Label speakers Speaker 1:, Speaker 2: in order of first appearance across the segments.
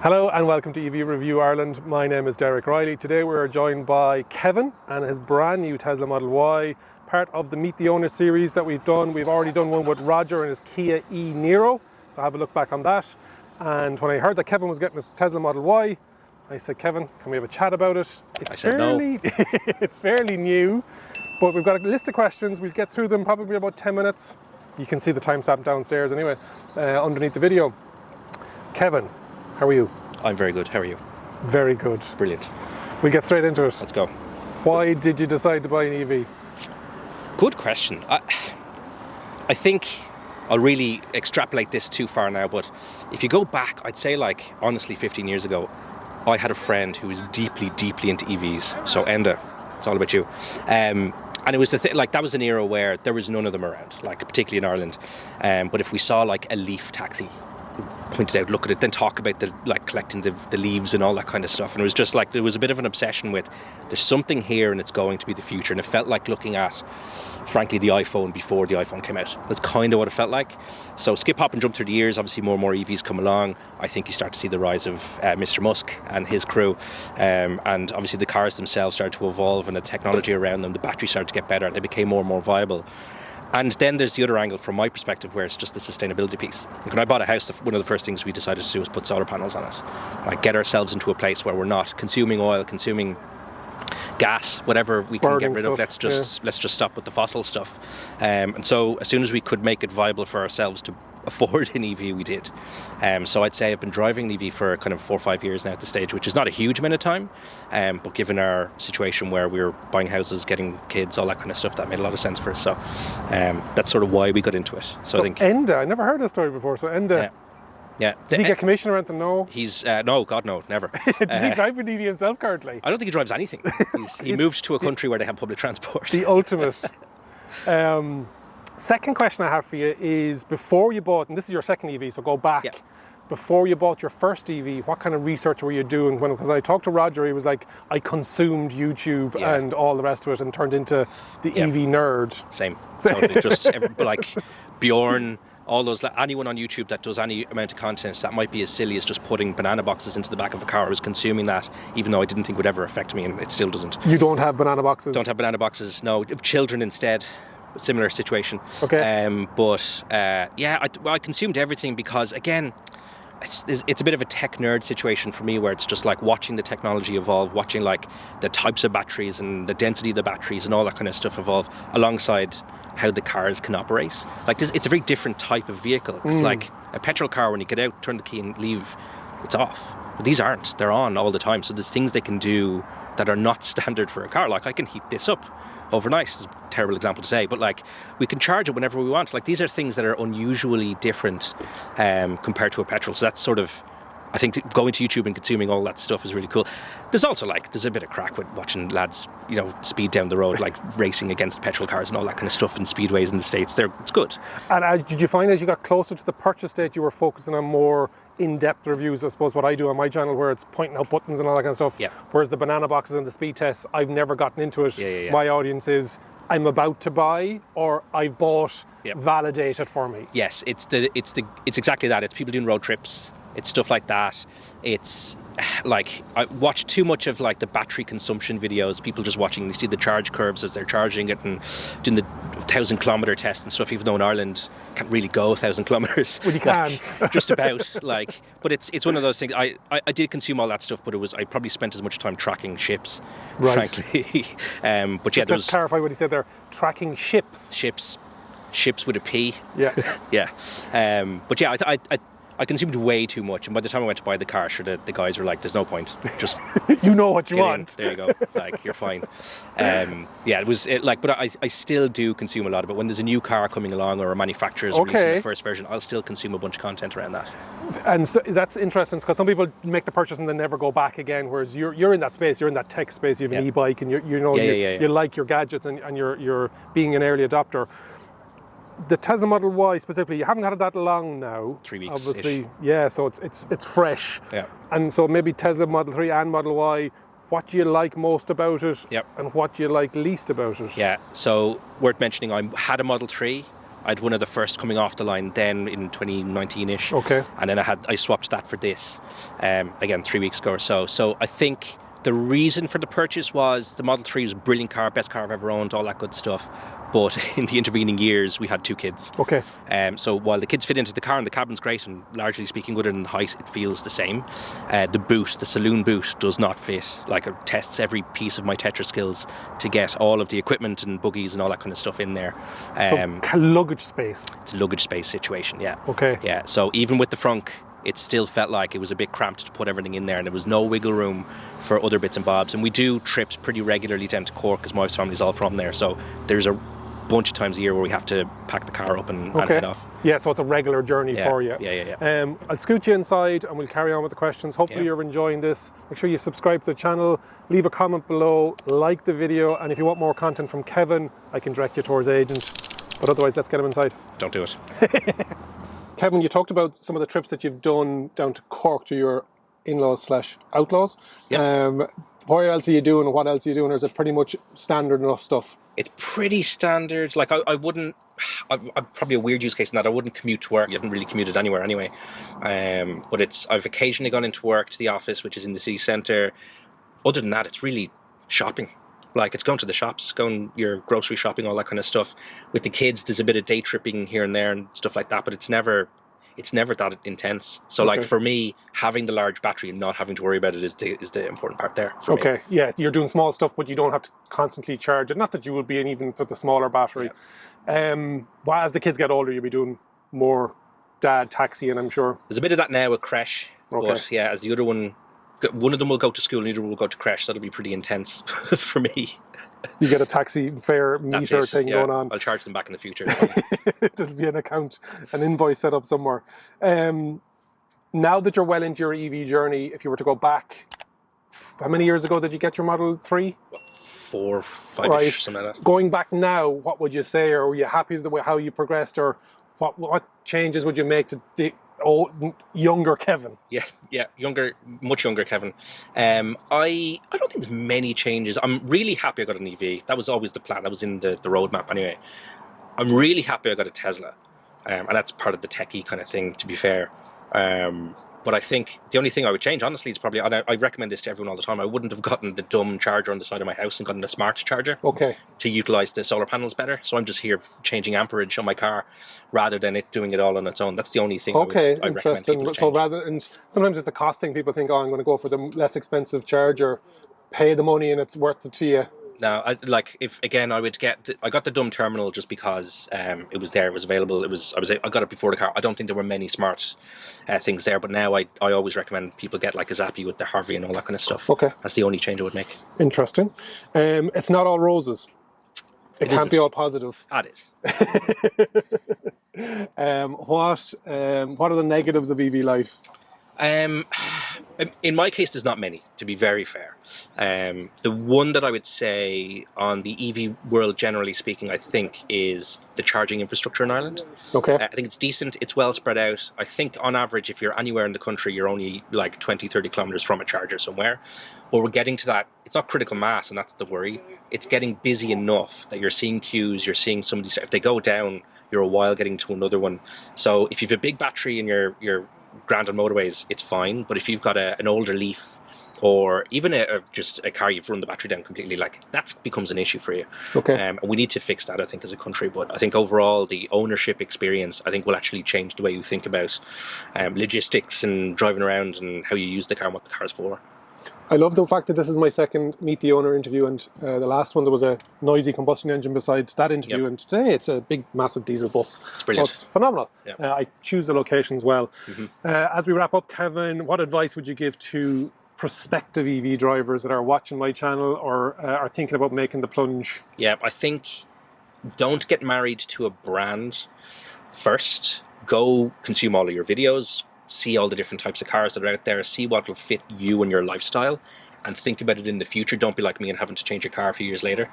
Speaker 1: Hello and welcome to Evie Review Ireland. My name is Derek Reilly. Today we are joined by Kevin and his brand new Tesla Model Y, part of the Meet the Owner series that we've done. We've already done one with Roger and his Kia e-Niro, so have a look back on that. And when I heard that Kevin was getting his Tesla Model Y, I said, Kevin, can we have a chat about it? It's fairly new, but we've got a list of questions. We'll get through them probably in about 10 minutes. You can see the timestamp downstairs anyway, underneath the video. Kevin, how are you? I'm very good. How are you? Very good. Brilliant. We'll get straight into it. Let's go. Why did you decide to buy an Evie?
Speaker 2: Good question. I think I'll really extrapolate this too far now, but if you go back, I'd say honestly 15 years ago, I had a friend who was deeply, deeply into EVs. So Enda, it's all about you. And it was that was an era where there was none of them around, particularly in Ireland. But if we saw a Leaf taxi, pointed out, look at it, then talk about collecting the leaves and all that kind of stuff. And it was just there was a bit of an obsession with there's something here and it's going to be the future. And it felt like looking at, frankly, the iPhone before the iPhone came out. That's kind of what it felt like. So skip, hop and jump through the years. Obviously more and more EVs come along. I think you start to see the rise of Mr. Musk and his crew. And obviously the cars themselves started to evolve and the technology around them, the batteries started to get better. They became more and more viable. And then there's the other angle from my perspective where it's just the sustainability piece. When I bought a house, one of the first things we decided to do was put solar panels on it. Get ourselves into a place where we're not consuming oil, consuming gas, whatever we can get rid of. Let's just stop with the fossil stuff. And so as soon as we could make it viable for ourselves to afford an EV, we did. So I'd say I've been driving an EV for kind of 4 or 5 years now at this stage, which is not a huge amount of time, but given our situation where we were buying houses, getting kids, all that kind of stuff, that made a lot of sense for us. So that's sort of why we got into it. So I think
Speaker 1: Enda, I never heard that story before. So Enda,
Speaker 2: yeah.
Speaker 1: Does he get commission or anything? No.
Speaker 2: He's no, God no, never.
Speaker 1: Does he drive an EV himself currently?
Speaker 2: I don't think he drives anything. He moved to a country where they have public transport.
Speaker 1: The ultimate. Second question I have for you is, before you bought, and this is your second EV, so go back, before you bought your first EV, what kind of research were you doing? Because I talked to Roger, he was like, I consumed YouTube and all the rest of it and turned into the EV nerd.
Speaker 2: Same. Totally. Just Bjorn, all those, anyone on YouTube that does any amount of content that might be as silly as just putting banana boxes into the back of a car, I was consuming that, even though I didn't think would ever affect me, and it still doesn't.
Speaker 1: You don't have banana boxes?
Speaker 2: Don't have banana boxes, no. Children instead. Similar situation.
Speaker 1: Okay.
Speaker 2: I consumed everything because, again, it's a bit of a tech nerd situation for me, where it's just watching the technology evolve, watching the types of batteries and the density of the batteries and all that kind of stuff evolve alongside how the cars can operate. It's a very different type of vehicle. It's like a petrol car, when you get out, turn the key and leave, it's off. But these aren't. They're on all the time. So there's things they can do that are not standard for a car. I can heat this up overnight. It's a terrible example to say, but we can charge it whenever we want. These are things that are unusually different compared to a petrol. So that's sort of, I think, going to YouTube and consuming all that stuff is really cool. There's also there's a bit of crack with watching lads, speed down the road, racing against petrol cars and all that kind of stuff in speedways in the States. It's good.
Speaker 1: And did you find as you got closer to the purchase date, you were focusing on more in-depth reviews? I suppose what I do on my channel, where it's pointing out buttons and all that kind of stuff.
Speaker 2: Yeah.
Speaker 1: Whereas the banana boxes and the speed tests, I've never gotten into it.
Speaker 2: Yeah.
Speaker 1: My audience is, I'm about to buy, or I've bought, validate it for me.
Speaker 2: Yes, it's exactly that. It's people doing road trips. It's stuff like that. It's I watch too much of the battery consumption videos. People just watching, you see the charge curves as they're charging it and doing the 1,000-kilometer test and stuff. Even though in Ireland can't really go 1,000 kilometers.
Speaker 1: Well, you can.
Speaker 2: Just about. But it's one of those things. I did consume all that stuff, but I probably spent as much time tracking ships, frankly. But
Speaker 1: just clarify what he said there. Tracking ships.
Speaker 2: Ships with a P.
Speaker 1: Yeah.
Speaker 2: Yeah. But yeah, I consumed way too much, and by the time I went to buy the car, the guys were like, "There's no point. Just
Speaker 1: you know what you want.
Speaker 2: There you go. You're fine." But I still do consume a lot of it. When there's a new car coming along or a manufacturer's releasing the first version, I'll still consume a bunch of content around that.
Speaker 1: And so that's interesting, because some people make the purchase and then never go back again. Whereas you're in that space, you're in that tech space. You have an e-bike, and you like your gadgets, and you're being an early adopter. The Tesla Model Y specifically, you haven't had it that long now.
Speaker 2: 3 weeks.
Speaker 1: Obviously, so it's fresh.
Speaker 2: Yeah.
Speaker 1: And so maybe Tesla Model 3 and Model Y, what do you like most about it?
Speaker 2: Yep.
Speaker 1: And what do you like least about it?
Speaker 2: Yeah. So worth mentioning, I had a Model 3. I had one of the first coming off the line then in 2019-ish.
Speaker 1: Okay.
Speaker 2: And then I swapped that for this, again, 3 weeks ago or so. So I think the reason for the purchase was the Model 3 was a brilliant car, best car I've ever owned, all that good stuff. But in the intervening years, we had 2 kids.
Speaker 1: Okay.
Speaker 2: So while the kids fit into the car and the cabin's great, and largely speaking, other than height, it feels the same. The boot, the saloon boot, does not fit. Like, it tests every piece of my Tetris skills to get all of the equipment and buggies and all that kind of stuff in there.
Speaker 1: So luggage space.
Speaker 2: It's a luggage space situation, yeah.
Speaker 1: Okay.
Speaker 2: Yeah, so even with the frunk, it still felt like it was a bit cramped to put everything in there, and there was no wiggle room for other bits and bobs. And we do trips pretty regularly down to Cork, because my wife's family's all from there. So there's a bunch of times a year where we have to pack the car up and head off.
Speaker 1: Yeah, so it's a regular journey for you.
Speaker 2: Yeah.
Speaker 1: I'll scoot you inside and we'll carry on with the questions. Hopefully you're enjoying this. Make sure you subscribe to the channel, leave a comment below, like the video, and if you want more content from Kevin, I can direct you towards Agent. But otherwise, let's get him inside.
Speaker 2: Don't do it.
Speaker 1: Kevin, you talked about some of the trips that you've done down to Cork to your in-laws/outlaws.
Speaker 2: Yep.
Speaker 1: What else are you doing, and what else are you doing, or is it pretty much standard enough stuff?
Speaker 2: It's pretty standard. Like, I'm probably a weird use case in that I wouldn't commute to work. You haven't really commuted anywhere anyway. But I've occasionally gone into work to the office, which is in the city centre. Other than that, it's really shopping. Like, it's going to the shops, going your grocery shopping, all that kind of stuff. With the kids, there's a bit of day tripping here and there and stuff like that, but it's never that intense. So like, for me, having the large battery and not having to worry about it is the important part there for me.
Speaker 1: Yeah, you're doing small stuff, but you don't have to constantly charge it. Not that you would be, even with the smaller battery. Well, as the kids get older, you'll be doing more dad taxiing, I'm sure.
Speaker 2: There's a bit of that now with creche, but yeah, as the other one of them will go to school and the other one will go to creche. That'll be pretty intense for me.
Speaker 1: You get a taxi fare meter thing going on.
Speaker 2: I'll charge them back in the future.
Speaker 1: There'll be an invoice set up somewhere. Now that you're well into your EV journey, if you were to go back, how many years ago did you get your Model 3?
Speaker 2: 4, 5-ish, something like that.
Speaker 1: Going back now, what would you say? Or were you happy with the way how you progressed? Or what changes would you make to the younger Kevin?
Speaker 2: Yeah, much younger Kevin. I don't think there's many changes. I'm really happy I got an EV. That was always the plan. That was in the roadmap anyway. I'm really happy I got a Tesla, and that's part of the techie kind of thing, to be fair. But I think the only thing I would change, honestly, is probably, and I recommend this to everyone all the time, I wouldn't have gotten the dumb charger on the side of my house and gotten a smart charger to utilise the solar panels better. So I'm just here changing amperage on my car rather than it doing it all on its own. That's the only thing I recommend people to change.
Speaker 1: So and sometimes it's a cost thing. People think, I'm going to go for the less expensive charger, pay the money, and it's worth it to you.
Speaker 2: Now, I got the dumb terminal just because it was there, it was available. I got it before the car. I don't think there were many smart things there, but now I always recommend people get like a Zappy with the Harvey and all that kind of stuff.
Speaker 1: Okay,
Speaker 2: that's the only change I would make.
Speaker 1: Interesting. It's not all roses. It can't be all positive.
Speaker 2: It is.
Speaker 1: What are the negatives of EV life?
Speaker 2: In my case, there's not many, to be very fair. The one that I would say on the EV world, generally speaking, I think is the charging infrastructure in Ireland.
Speaker 1: Okay.
Speaker 2: I think it's decent. It's well spread out. I think on average, if you're anywhere in the country, you're only like 20, 30 kilometers from a charger somewhere. But we're getting to that. It's not critical mass, and that's the worry. It's getting busy enough that you're seeing queues, you're seeing somebody, if they go down, you're a while getting to another one. So if you've a big battery in your grand on motorways, it's fine. But if you've got an older Leaf or even just a car you've run the battery down completely, like, that becomes an issue for you.
Speaker 1: Okay.
Speaker 2: We need to fix that, I think, as a country. But I think overall the ownership experience, I think, will actually change the way you think about logistics and driving around and how you use the car and what the car's for.
Speaker 1: I love the fact that this is my second Meet the Owner interview, and the last one there was a noisy combustion engine besides that interview, and today it's a big, massive diesel bus.
Speaker 2: It's brilliant.
Speaker 1: So it's phenomenal.
Speaker 2: Yep.
Speaker 1: I choose the locations well. As we wrap up, Kevin, what advice would you give to prospective EV drivers that are watching my channel or are thinking about making the plunge?
Speaker 2: Yeah, I think don't get married to a brand first. Go consume all of your videos, see all the different types of cars that are out there, see what will fit you and your lifestyle, and think about it in the future. Don't be like me and having to change your car a few years later.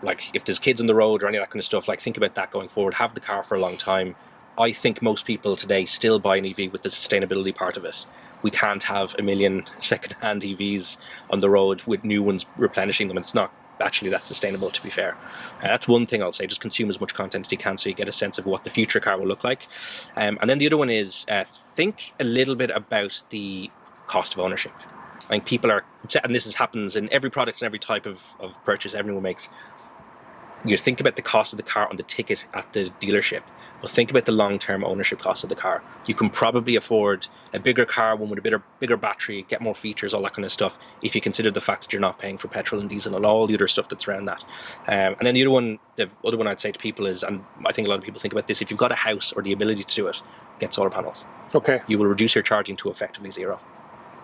Speaker 2: Like, if there's kids on the road or any of that kind of stuff, like, think about that going forward. Have the car for a long time. I think most people today still buy an EV with the sustainability part of it. We can't have a million second-hand EVs on the road with new ones replenishing them, and it's not actually that's sustainable, to be fair. That's one thing I'll say, just consume as much content as you can so you get a sense of what the future car will look like. And then the other one is think a little bit about the cost of ownership. I think people are, and this happens in every product and every type of purchase everyone makes. You think about the cost of the car on the ticket at the dealership, but think about the long-term ownership cost of the car. You can probably afford a bigger car, one with a bigger battery, get more features, all that kind of stuff, if you consider the fact that you're not paying for petrol and diesel and all the other stuff that's around that. And then the other one I'd say to people is, and I think a lot of people think about this, if you've got a house or the ability to do it, get solar panels.
Speaker 1: Okay.
Speaker 2: You will reduce your charging to effectively zero.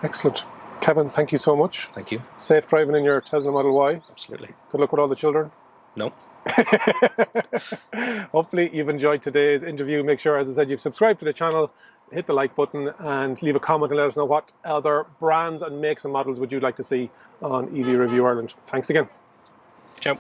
Speaker 2: Excellent.
Speaker 1: Kevin, thank you so much.
Speaker 2: Thank you.
Speaker 1: Safe driving in your Tesla Model Y.
Speaker 2: Absolutely.
Speaker 1: Good luck with all the children.
Speaker 2: No.
Speaker 1: Hopefully you've enjoyed today's interview. Make sure, as I said, you've subscribed to the channel, hit the like button and leave a comment and let us know what other brands and makes and models would you like to see on Evie Review Ireland. Thanks again.
Speaker 2: Ciao.